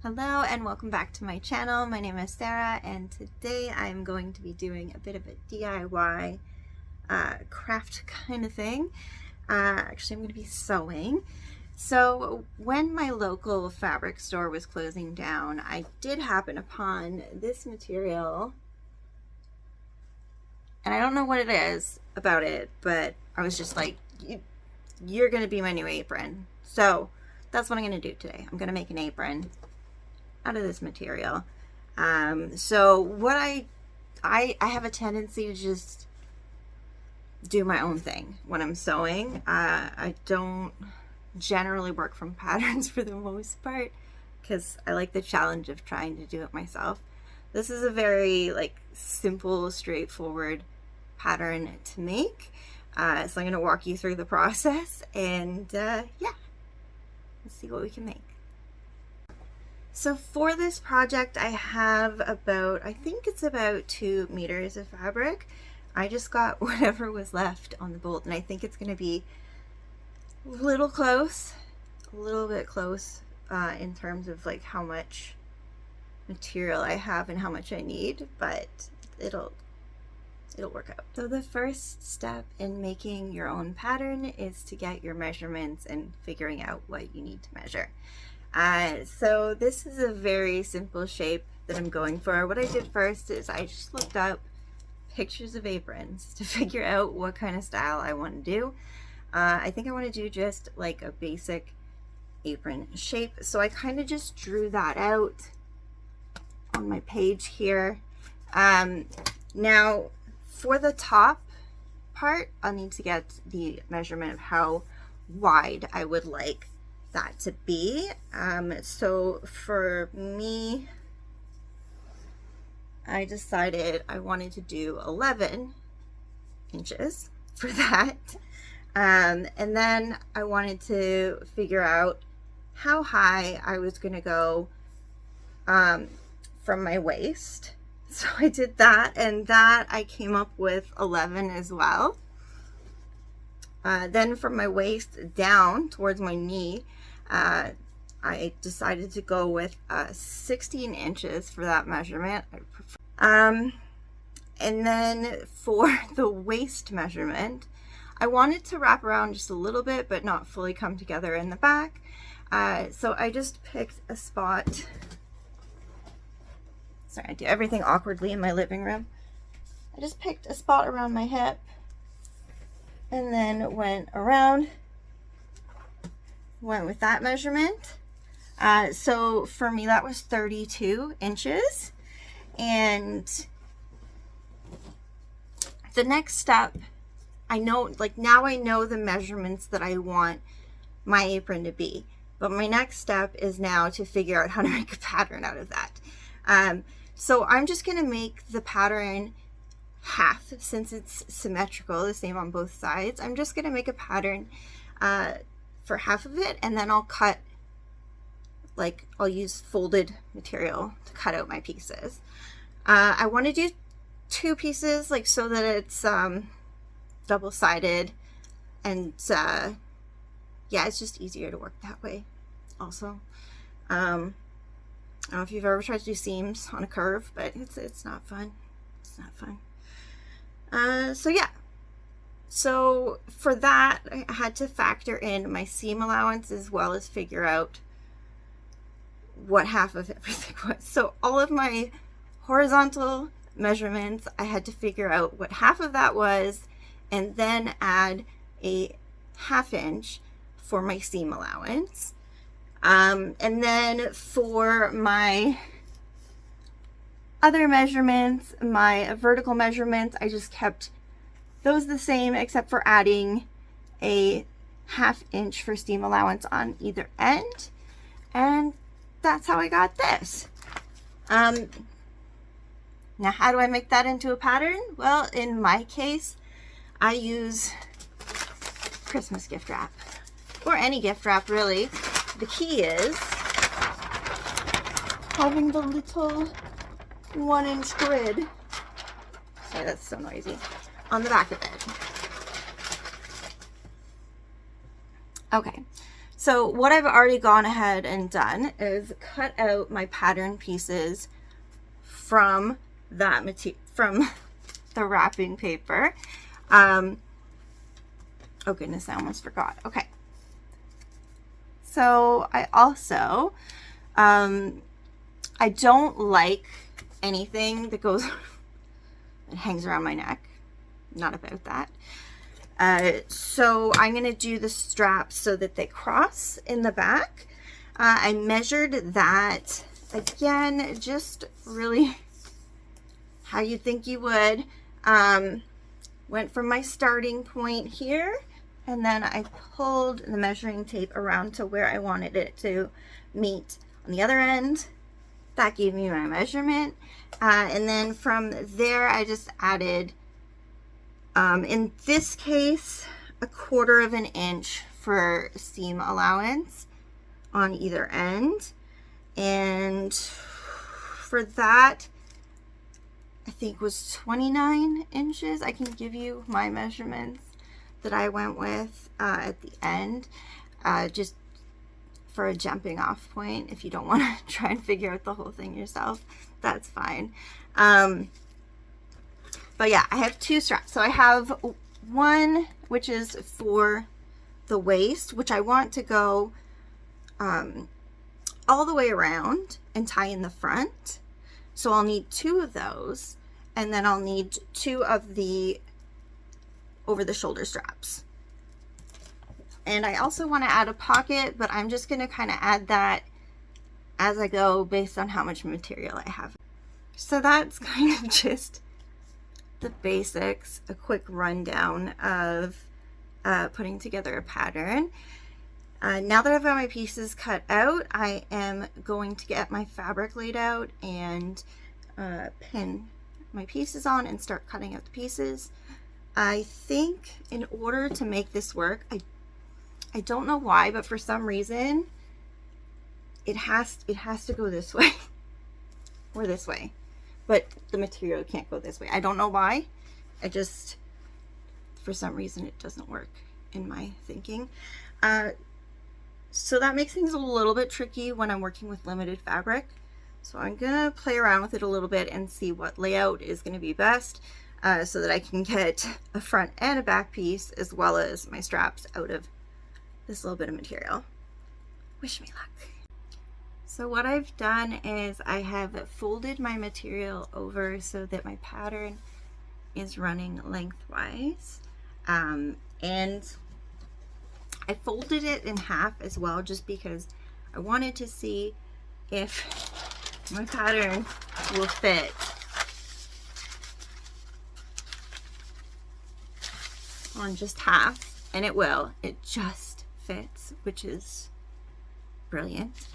Hello and welcome back to my channel. My name is Sarah and today I'm going to be doing a bit of a DIY craft kind of thing. Actually, I'm going to be sewing. So when my local fabric store was closing down, I did happen upon this material, and I don't know what it is about it, but I was just like, you're going to be my new apron. So that's what I'm going to do today. I'm going to make an apron out of this material. So what I have a tendency to just do my own thing when I'm sewing. I don't generally work from patterns for the most part because I like the challenge of trying to do it myself. This is a very simple, straightforward pattern to make. So I'm going to walk you through the process and yeah, let's see what we can make. So for this project, I have I think it's about 2 meters of fabric. I just got whatever was left on the bolt, and I think it's going to be a little bit close in terms of how much material I have and how much I need, but it'll work out. So the first step in making your own pattern is to get your measurements and figuring out what you need to measure. So this is a very simple shape that I'm going for. What I did first is I just looked up pictures of aprons to figure out what kind of style I want to do. I think I want to do just like a basic apron shape. So I kind of just drew that out on my page here. Now for the top part, I'll need to get the measurement of how wide I would like that to be. So for me, I decided I wanted to do 11 inches for that. And then I wanted to figure out how high I was going to go from my waist. So I did that, and that I came up with 11 as well. Then from my waist down towards my knee, I decided to go with 16 inches for that measurement. And then for the waist measurement, I wanted to wrap around just a little bit, but not fully come together in the back. So I just picked a spot. Sorry, I do everything awkwardly in my living room. I just picked a spot around my hip and then went with that measurement. So for me, that was 32 inches. And the next step, I know, now I know the measurements that I want my apron to be. But my next step is now to figure out how to make a pattern out of that. So I'm just going to make the pattern half, since it's symmetrical, the same on both sides. I'm just going to make a pattern for half of it, and then I'll cut, I'll use folded material to cut out my pieces. I want to do 2 pieces, so that it's double-sided, and yeah, it's just easier to work that way also. I don't know if you've ever tried to do seams on a curve, but it's not fun. It's not fun. So yeah. So for that, I had to factor in my seam allowance as well as figure out what half of everything was. So all of my horizontal measurements, I had to figure out what half of that was, and then add a 1/2 inch for my seam allowance. And then for my other measurements, my vertical measurements, I just kept those the same, except for adding a 1/2 inch for seam allowance on either end. And that's how I got this. Now, how do I make that into a pattern? Well, in my case, I use Christmas gift wrap, or any gift wrap really. The key is having the little 1-inch grid. Sorry, that's so noisy. On the back of it. Okay, So what I've already gone ahead and done is cut out my pattern pieces from that material, from the wrapping paper. Oh goodness, I almost forgot. Okay. So I also, I don't like anything that goes, it hangs around my neck. Not about that. So I'm going to do the straps so that they cross in the back. I measured that, again, just really how you think you would. Went from my starting point here, and then I pulled the measuring tape around to where I wanted it to meet on the other end. That gave me my measurement. And then from there, I just added, in this case, 1/4 of an inch for seam allowance on either end. And for that, I think was 29 inches. I can give you my measurements that I went with at the end, just for a jumping off point. If you don't want to try and figure out the whole thing yourself, that's fine. But yeah, I have 2 straps. So I have one which is for the waist, which I want to go all the way around and tie in the front. So I'll need 2 of those, and then I'll need 2 of the over the shoulder straps. And I also want to add a pocket, but I'm just going to kind of add that as I go based on how much material I have. So that's kind of just the basics, a quick rundown of putting together a pattern. Now that I've got my pieces cut out, I am going to get my fabric laid out and pin my pieces on and start cutting out the pieces. I think in order to make this work, I don't know why, but for some reason it has to go this way or this way, but the material can't go this way. I don't know why. For some reason it doesn't work in my thinking. So that makes things a little bit tricky when I'm working with limited fabric. So I'm gonna play around with it a little bit and see what layout is gonna be best, so that I can get a front and a back piece as well as my straps out of this little bit of material. Wish me luck. So what I've done is I have folded my material over so that my pattern is running lengthwise, and I folded it in half as well, just because I wanted to see if my pattern will fit on just half, and it will. It just fits, which is brilliant.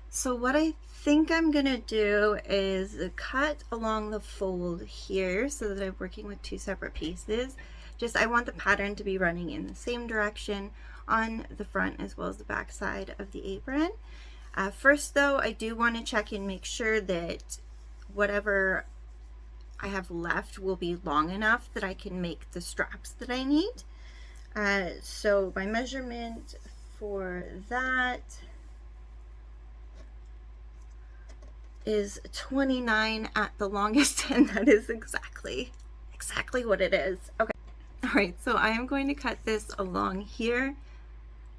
So what I think I'm gonna do is cut along the fold here so that I'm working with 2 separate pieces. I want the pattern to be running in the same direction on the front as well as the back side of the apron. First though, I do want to check and make sure that whatever I have left will be long enough that I can make the straps that I need. So my measurement for that is 29 at the longest, and that is exactly what it is. Okay. All right, so I am going to cut this along here,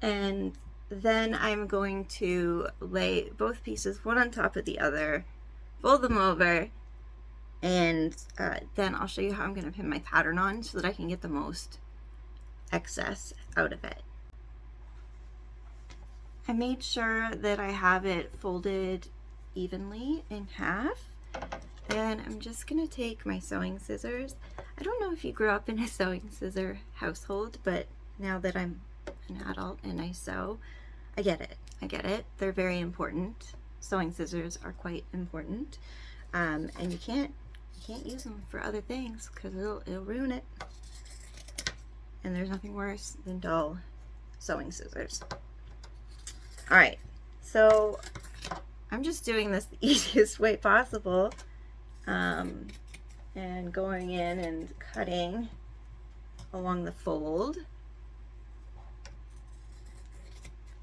and then I'm going to lay both pieces one on top of the other, fold them over, and then I'll show you how I'm going to pin my pattern on so that I can get the most excess out of it. I made sure that I have it folded evenly in half, and I'm just going to take my sewing scissors. I don't know if you grew up in a sewing scissor household, but now that I'm an adult and I sew, I get it. They're very important. Sewing scissors are quite important, and you can't use them for other things because it'll ruin it. And there's nothing worse than dull sewing scissors. All right, so I'm just doing this the easiest way possible, and going in and cutting along the fold.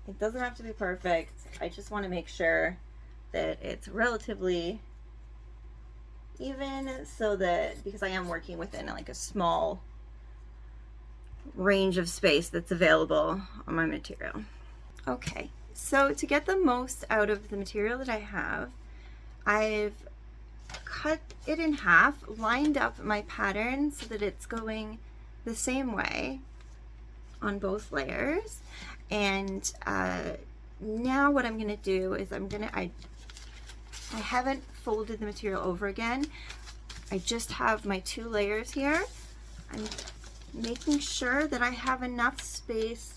It doesn't have to be perfect. I just want to make sure that it's relatively even, so that, because I am working within like a small range of space that's available on my material. Okay, so to get the most out of the material that I have, I've cut it in half, lined up my pattern so that it's going the same way on both layers. And now what I'm going to do is I haven't folded the material over again. I just have my 2 layers here. I'm making sure that I have enough space,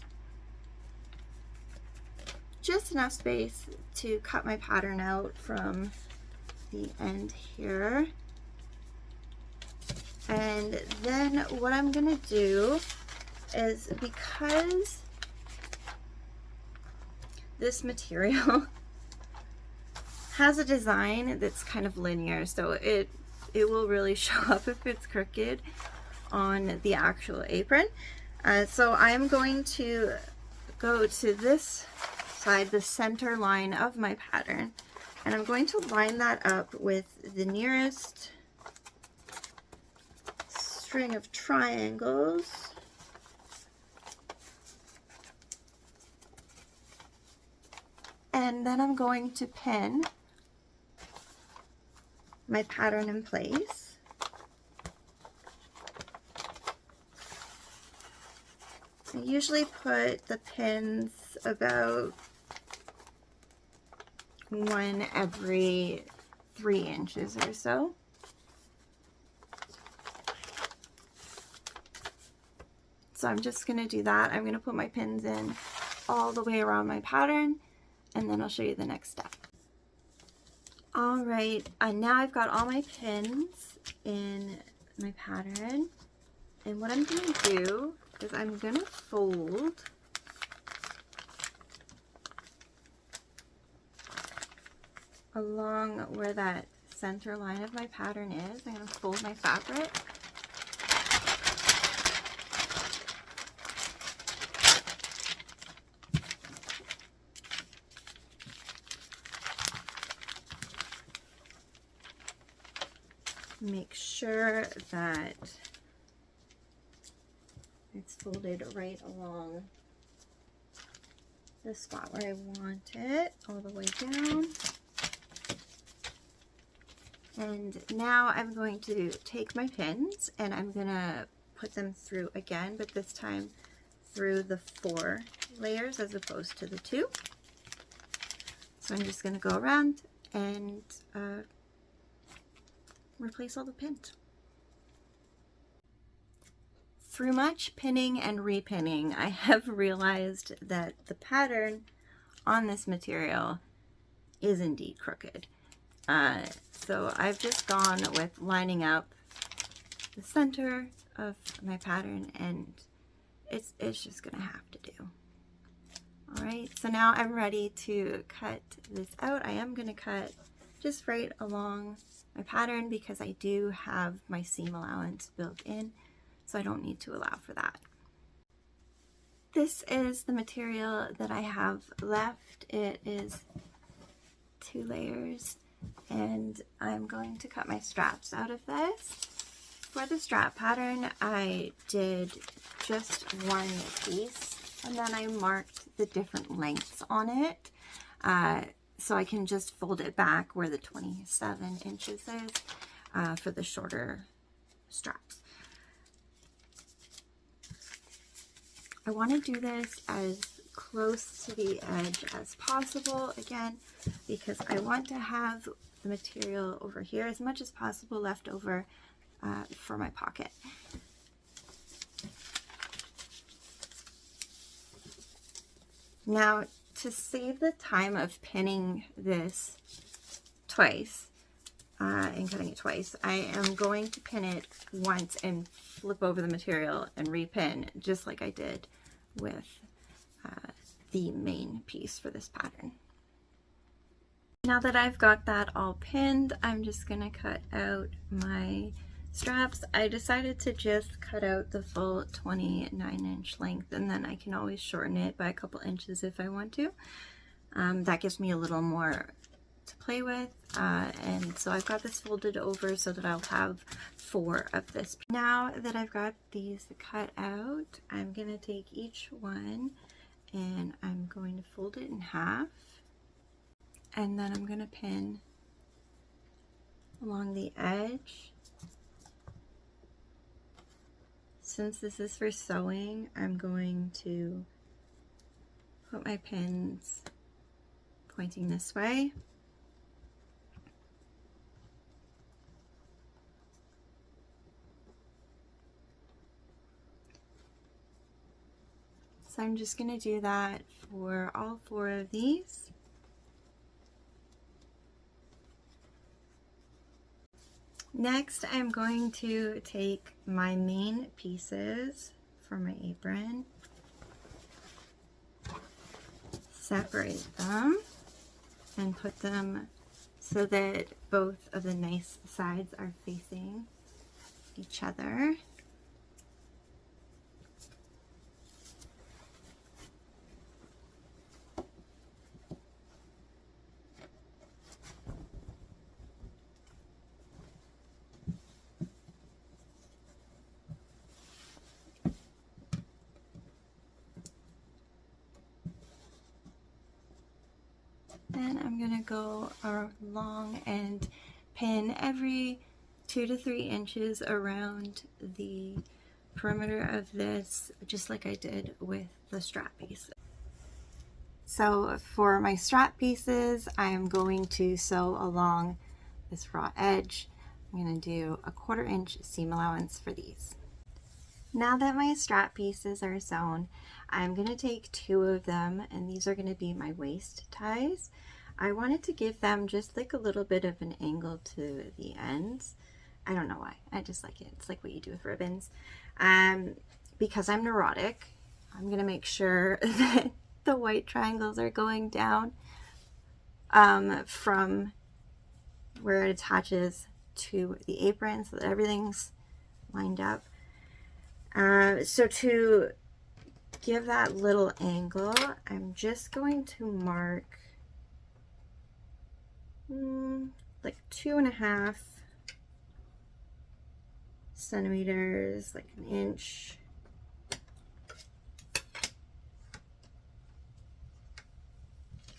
just enough space to cut my pattern out from the end here. And then what I'm gonna do is, because this material has a design that's kind of linear, so it will really show up if it's crooked on the actual apron. So I'm going to go to this side, the center line of my pattern, and I'm going to line that up with the nearest string of triangles. And then I'm going to pin my pattern in place. I usually put the pins about 1 every 3 inches or so. So I'm just going to do that. I'm going to put my pins in all the way around my pattern, and then I'll show you the next step. All right, now I've got all my pins in my pattern, and what I'm going to do is I'm going to fold along where that center line of my pattern is. I'm going to fold my fabric. Make sure that it's folded right along the spot where I want it, all the way down. And now I'm going to take my pins and I'm going to put them through again, but this time through the 4 layers as opposed to the 2. So I'm just going to go around and replace all the pins. Through much pinning and repinning, I have realized that the pattern on this material is indeed crooked. So I've just gone with lining up the center of my pattern, and it's just gonna have to do. All right, so now I'm ready to cut this out. I am gonna cut just right along my pattern because I do have my seam allowance built in, so I don't need to allow for that. This is the material that I have left. It is 2 layers, and I'm going to cut my straps out of this. For the strap pattern, I did just 1 piece, and then I marked the different lengths on it. So I can just fold it back where the 27 inches is for the shorter straps. I want to do this as close to the edge as possible, again, because I want to have the material over here as much as possible left over for my pocket. Now, to save the time of pinning this twice and cutting it twice, I am going to pin it once and flip over the material and repin, just like I did with the main piece for this pattern. Now that I've got that all pinned, I'm just going to cut out my straps, I decided to just cut out the full 29-inch length, and then I can always shorten it by a couple inches if I want to. That gives me a little more to play with, and so I've got this folded over so that I'll have 4 of this. Now that I've got these cut out, I'm going to take each one and I'm going to fold it in half, and then I'm going to pin along the edge. Since this is for sewing, I'm going to put my pins pointing this way. So I'm just going to do that for all 4 of these. Next, I'm going to take my main pieces for my apron, separate them, and put them so that both of the nice sides are facing each other. Then I'm going to go along and pin every 2 to 3 inches around the perimeter of this, just like I did with the strap pieces. So for my strap pieces, I am going to sew along this raw edge. I'm going to do a 1/4 inch seam allowance for these. Now that my strap pieces are sewn, I'm going to take 2 of them, and these are going to be my waist ties. I wanted to give them just like a little bit of an angle to the ends. I don't know why, I just like it. It's like what you do with ribbons. Because I'm neurotic, I'm going to make sure that the white triangles are going down from where it attaches to the apron so that everything's lined up. So to give that little angle, I'm just going to mark like 2.5 centimeters, like 1 inch.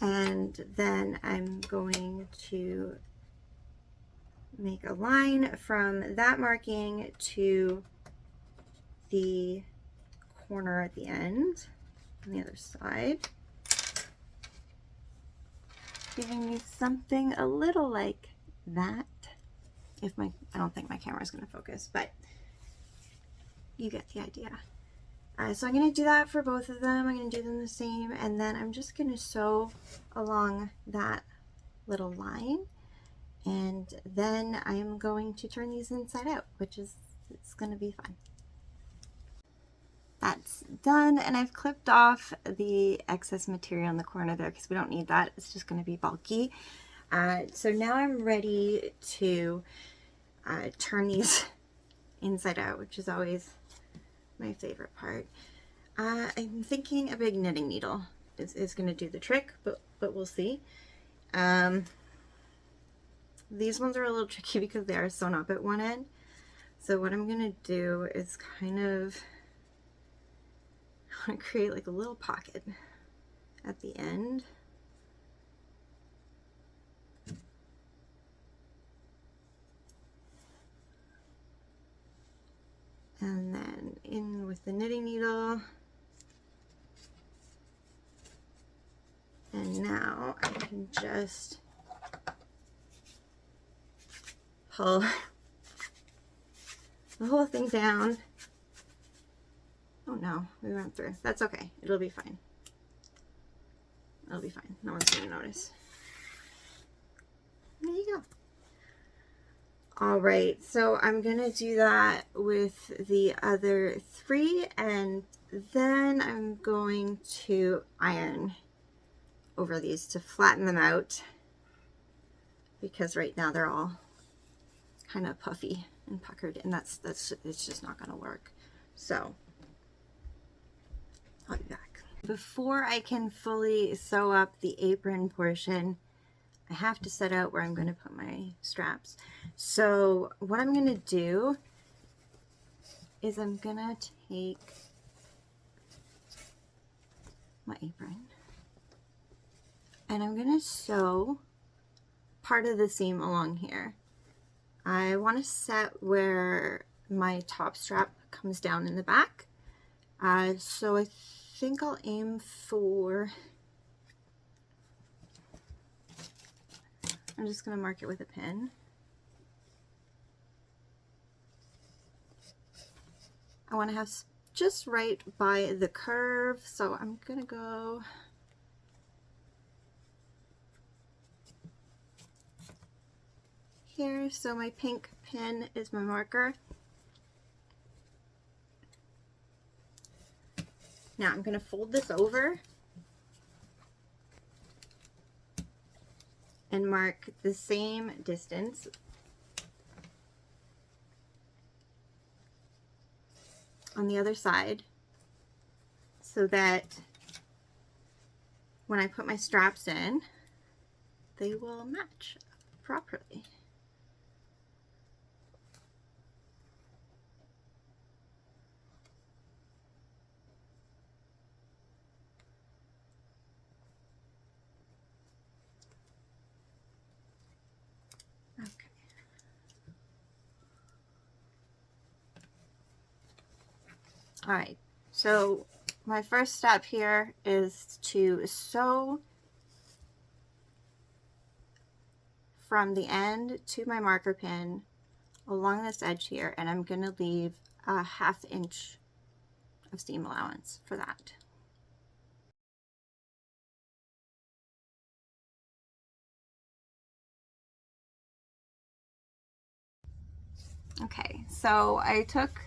And then I'm going to make a line from that marking to the corner at the end on the other side, giving me something a little like that. I don't think my camera is going to focus, but you get the idea. So I'm going to do that for both of them. I'm going to do them the same, and then I'm just going to sew along that little line, and then I'm going to turn these inside out, which is, it's going to be fun. That's done, and I've clipped off the excess material in the corner there because we don't need that. It's just going to be bulky. So now I'm ready to turn these inside out, which is always my favorite part. I'm thinking a big knitting needle is going to do the trick, but we'll see. These ones are a little tricky because they are sewn up at one end. So what I'm going to do is kind of create like a little pocket at the end. And then in with the knitting needle. And now I can just pull the whole thing down. Oh no, we went through. That's okay. It'll be fine. It'll be fine. No one's going to notice. There you go. All right, so I'm going to do that with the other 3, and then I'm going to iron over these to flatten them out, because right now they're all kind of puffy and puckered, and it's just not gonna work. So I'll be back. Before I can fully sew up the apron portion, I have to set out where I'm going to put my straps. So what I'm going to do is I'm going to take my apron and I'm going to sew part of the seam along here. I want to set where my top strap comes down in the back. So I think I'll aim for, I'm just going to mark it with a pin. I want to have just right by the curve, so I'm going to go here. So my pink pin is my marker. Now I'm going to fold this over and mark the same distance on the other side so that when I put my straps in, they will match properly. Okay. All right, so my first step here is to sew from the end to my marker pin along this edge here, and I'm going to leave a 1/2 inch of seam allowance for that. Okay, so I took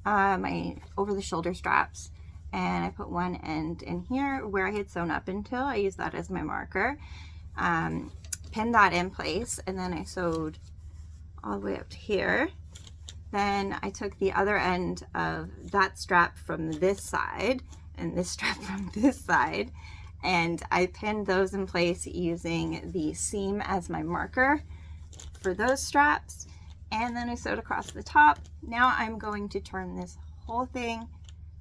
my over the shoulder straps and I put one end in here where I had sewn up until. I used that as my marker, pinned that in place, and then I sewed all the way up to here. Then I took the other end of that strap from this side and this strap from this side, and I pinned those in place using the seam as my marker for those straps. And then I sewed across the top. Now I'm going to turn this whole thing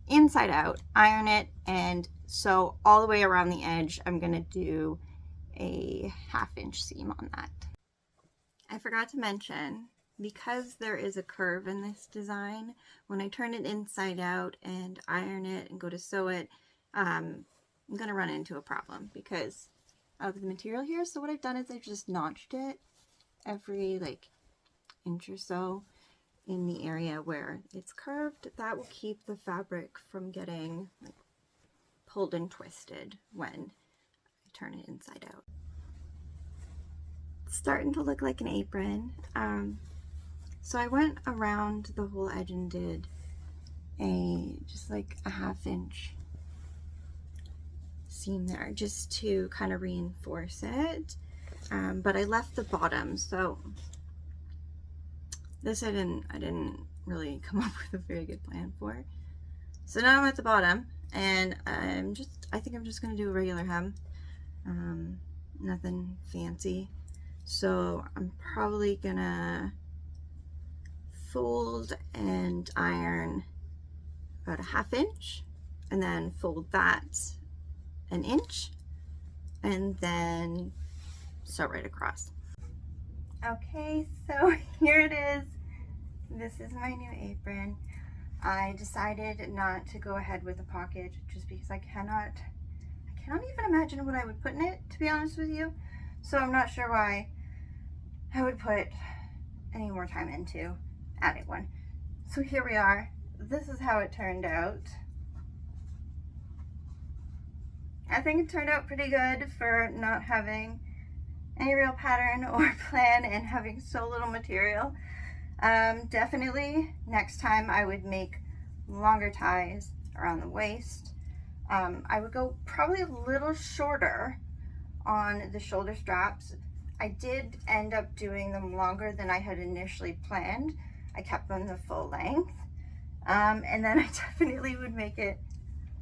inside out, iron it, and sew all the way around the edge. I'm going to do a 1/2 inch seam on that. I forgot to mention, because there is a curve in this design, when I turn it inside out and iron it and go to sew it, I'm going to run into a problem because of the material here. So what I've done is I've just notched it every inch or so in the area where it's curved. That will keep the fabric from getting pulled and twisted when I turn it inside out. It's starting to look like an apron. So I went around the whole edge and did just a 1/2 inch seam there just to kind of reinforce it. But I left the bottom, so this I didn't really come up with a very good plan for. So now I'm at the bottom, and I think I'm just gonna do a regular hem, nothing fancy. So I'm probably gonna fold and iron about a 1/2 inch, and then fold that 1 inch, and then sew right across. Okay, so here it is. This is my new apron. I decided not to go ahead with a pocket just because I cannot even imagine what I would put in it, to be honest with you. So I'm not sure why I would put any more time into adding one. So here we are. This is how it turned out. I think it turned out pretty good for not having any real pattern or plan and having so little material. Definitely next time I would make longer ties around the waist. I would go probably a little shorter on the shoulder straps. I did end up doing them longer than I had initially planned. I kept them the full length. And then I definitely would make it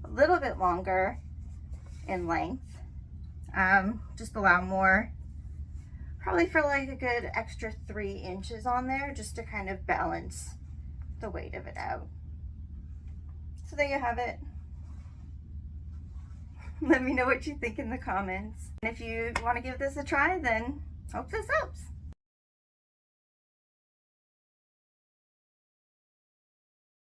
a little bit longer in length. Just allow more, probably for like a good extra 3 inches on there, just to kind of balance the weight of it out. So there you have it. Let me know what you think in the comments. And if you want to give this a try, then hope this helps.